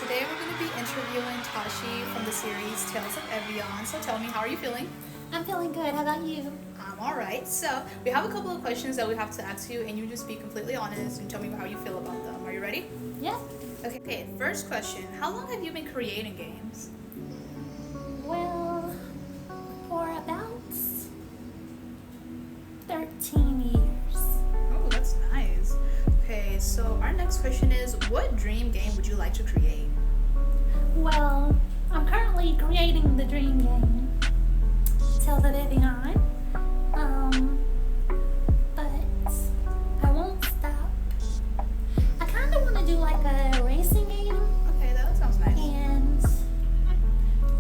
today we're going to be interviewing Tashy from the series Tales of Evion. So tell me, how are you feeling? I'm feeling good. How about you? I'm alright. So we have a couple of questions that we have to ask you, and you just be completely honest and tell me how you feel about them. Are you ready? Yeah. Okay, first question. How long have you been creating games? Well, for about 13 years. Oh, that's nice. Okay, so our next question is, what dream game would you like to create? Well, I'm currently creating the dream game, Tales of Evion. But I won't stop. I kind of want to do like a racing game Okay, that sounds nice. and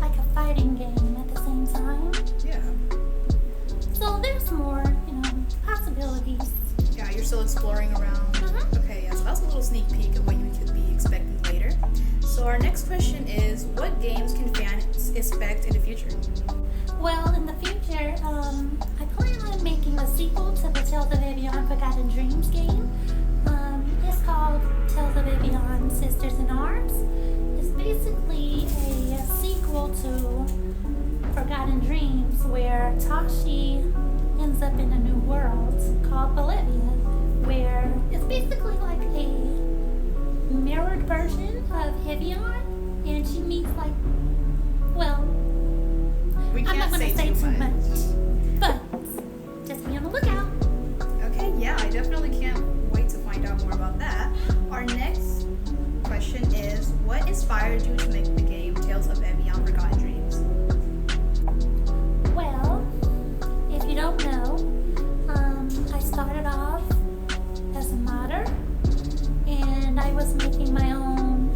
like a fighting game at the same time. Yeah. So there's more, possibilities. Yeah, you're still exploring around. Okay, yeah, so that's a little sneak peek of what you could be expecting later. So our next question is, what games can fans expect in the future? Well, in the future, I plan on making a sequel to the Tales of Evion Forgotten Dreams game. It's called Tales of Evion Sisters in Arms. It's basically a sequel to Forgotten Dreams where Tashy ends up in a new world called Bolivia, where it's basically like a mirrored version of Evion, and she meets We I'm not can't going to say too much. much, but just be on the lookout. Okay, yeah, I definitely can't wait to find out more about that. Our next question is, what inspired you to make the game Tales of Evion Forgotten Dreams? Well, if you don't know, I started off as a modder, and I was making my own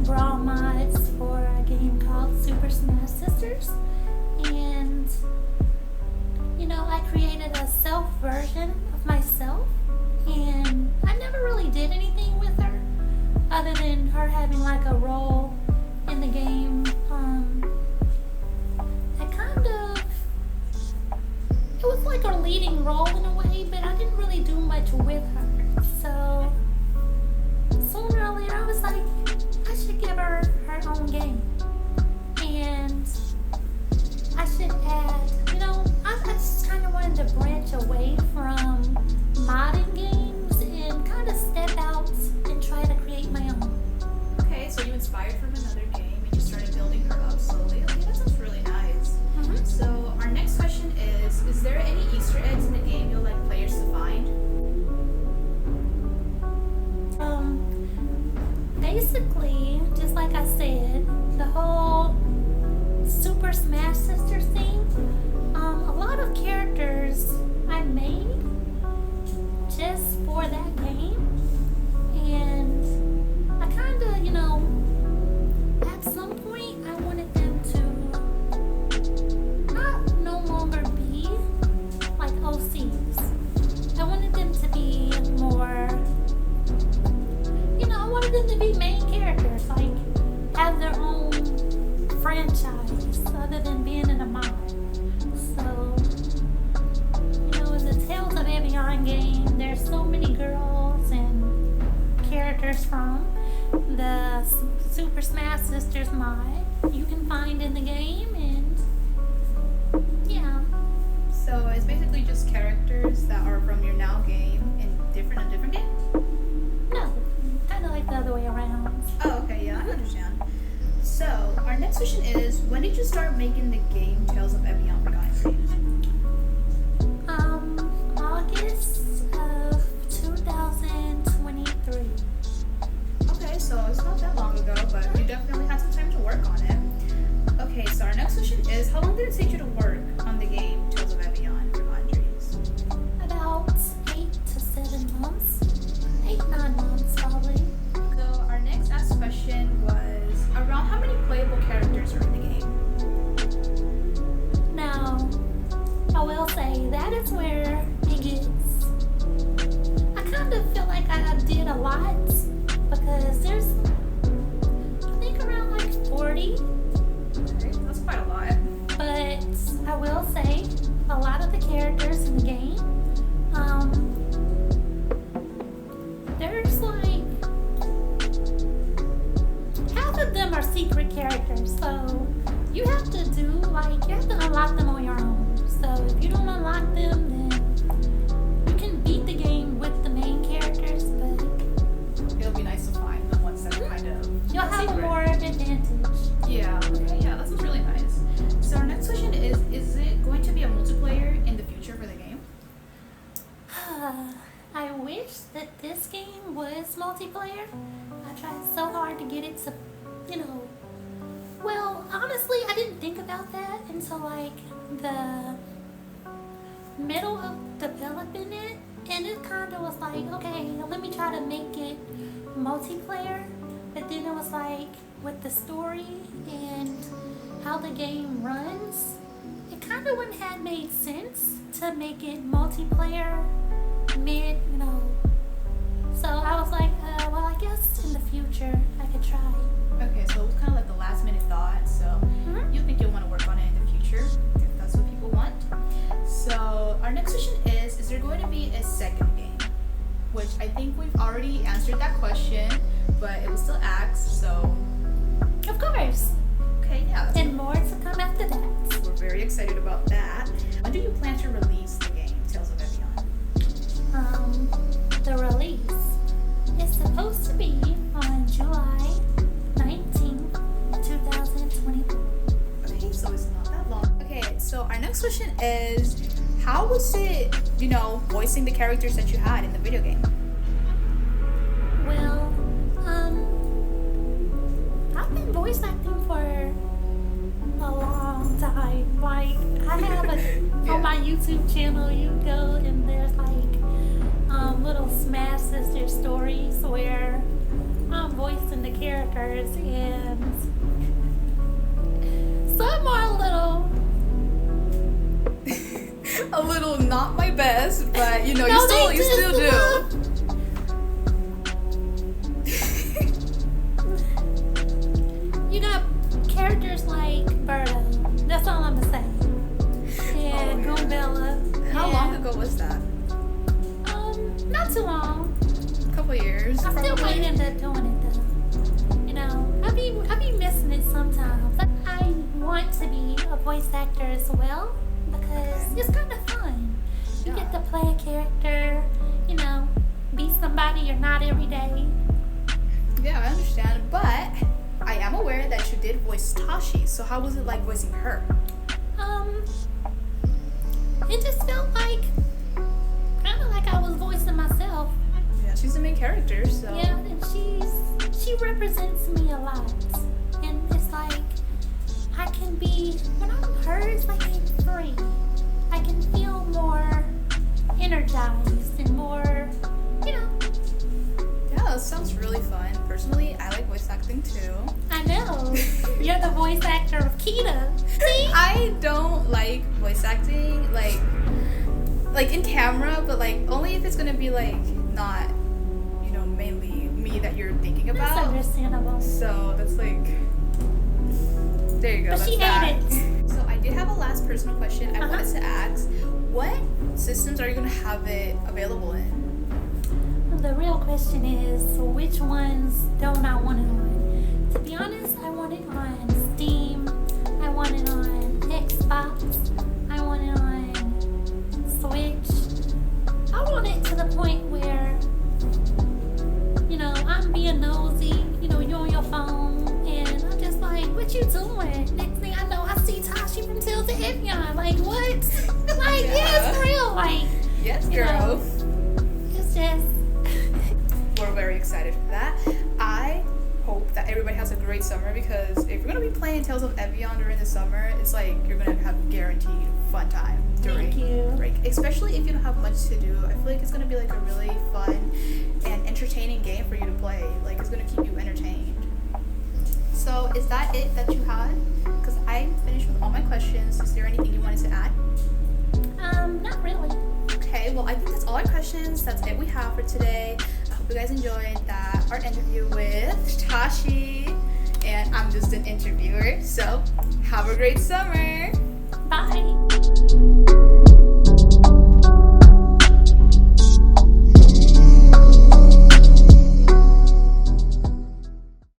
brawl mods for a game called Super Smash Sisters, and I created a self version of myself, and I never really did anything with her other than her having like a role in the game. It was like a leading role in a way, but I didn't really do much with her. So sooner or later I was like, I should give her her own game, and I should add, I just kind of wanted to branch away from modding games and kind of step out and try to create my own. Okay, so you inspired from another game and you started building her up slowly. Okay, that sounds really nice. So our next question is there any Easter eggs in the game you'll like players to find? Basically, just like I said, the whole Super Smash Sisters thing, a lot of characters I made just for that game, and I kind of, at some point I wanted them to not no longer be like OCs. I wanted them to be more, I wanted them to be main characters, like have their own franchise other than being in a mod. So, in the Tales of Evion game, there's so many girls and characters from the Super Smash Sisters mod you can find in the game, and yeah. So it's basically just characters that are from your now game in a different game? No, kind of like the other way around. Oh, okay, yeah, I understand. So our next question is, when did you start making the game Tales of Evion Forgotten Dreams? August of 2023. Okay, so it's not that long ago, but you definitely had some time to work on it. Okay, so our next question is, how long did it take you to work on the game Tales of Evion Forgotten Dreams? About 8 to 7 months. 8-9 months probably. So our next asked question was, around how many playable characters are in the game? Now, I will say that is where it gets. I kind of feel like I did a lot because there's, I think, around like 40. Okay, that's quite a lot. But characters, so you have to unlock them on your own. So if you don't unlock them, then you can beat the game with the main characters, but It'll be nice to find the ones that are kind of you'll have a secret. more advantage. Yeah. Okay. Yeah, that sounds really nice. So our next question is it going to be a multiplayer in the future for the game? I wish that this game was multiplayer. I tried so hard to get it to, well, honestly, I didn't think about that until like the middle of developing it, and it kind of was like, okay, let me try to make it multiplayer, but then it was like with the story and how the game runs, it kind of wouldn't have made sense to make it multiplayer mid, so I was like, well, I guess in the future I could try. Okay, so it was kind of like the last minute thought. So you think you'll want to work on it in the future if that's what people want. So our next question is there going to be a second game? Which I think we've already answered that question, but it was still asked. So Of course. okay, yeah, And more to come after that. we're very excited about that. When do you plan to release the game Tales of Evion? The release is supposed to be on July 19th, 2024. Okay, so it's not that long. Okay, so our next question is, how was it, voicing the characters that you had in the video game? Well, I've been voice acting for a long time. Like, I have on my YouTube channel, you go and there's like little Smash Sister stories where I'm voicing the characters, and some are A little not my best, but you No, still do. You got characters like Birdo. That's all I'm gonna say. And Goombella. How long ago was that? Not too long. A couple years. I still probably. might end up doing it though. I be missing it sometimes. But I want to be a voice actor as well because it's kind of fun. You get to play a character, be somebody you're not every day. Yeah, I understand, but I am aware that you did voice Tashy. So how was it like voicing her? It just felt like kind of like I was voicing myself. Yeah, she's the main character, so. Yeah, and she represents me a lot. And it's like I can be, when I'm her, it's like I'm free. I can feel more energized and more, Yeah, that sounds really fun. Personally, I like voice acting too. I know. You're the voice actor of Kita. See? I don't like voice acting, like in camera, but like only if it's gonna be like not, mainly me that you're thinking That's about. understandable. So that's like, there you go. But that's she that. ate it. So I did have a last personal question I wanted to ask. What systems are you gonna have it available in? The real question is, which ones don't I want it on? To be honest, I want it on Steam. I want it on Xbox. I want it on Switch. I want it to the point where, I'm being nosy. You're on your phone, and I'm just like, what you doing? Next thing I know, I see Tashy from Tales of Evion. Like, what? Like, yeah, it's real. Like, Yes, girl. it's just. We're very excited for that. I hope that everybody has a great summer, because if you're gonna be playing Tales of Evion during the summer, it's like you're gonna have guaranteed fun time during Thank you. break. Especially if you don't have much to do. I feel like it's gonna be like a really fun and entertaining game for you to play. Like, it's gonna keep you entertained. So is that it that you had? Because I'm finished with all my questions. Is there anything you wanted to add? Not really. Okay, well, I think that's all our questions. That's it we have for today. I hope you guys enjoyed our interview with Tashy. And I'm just an interviewer. So have a great summer. Bye.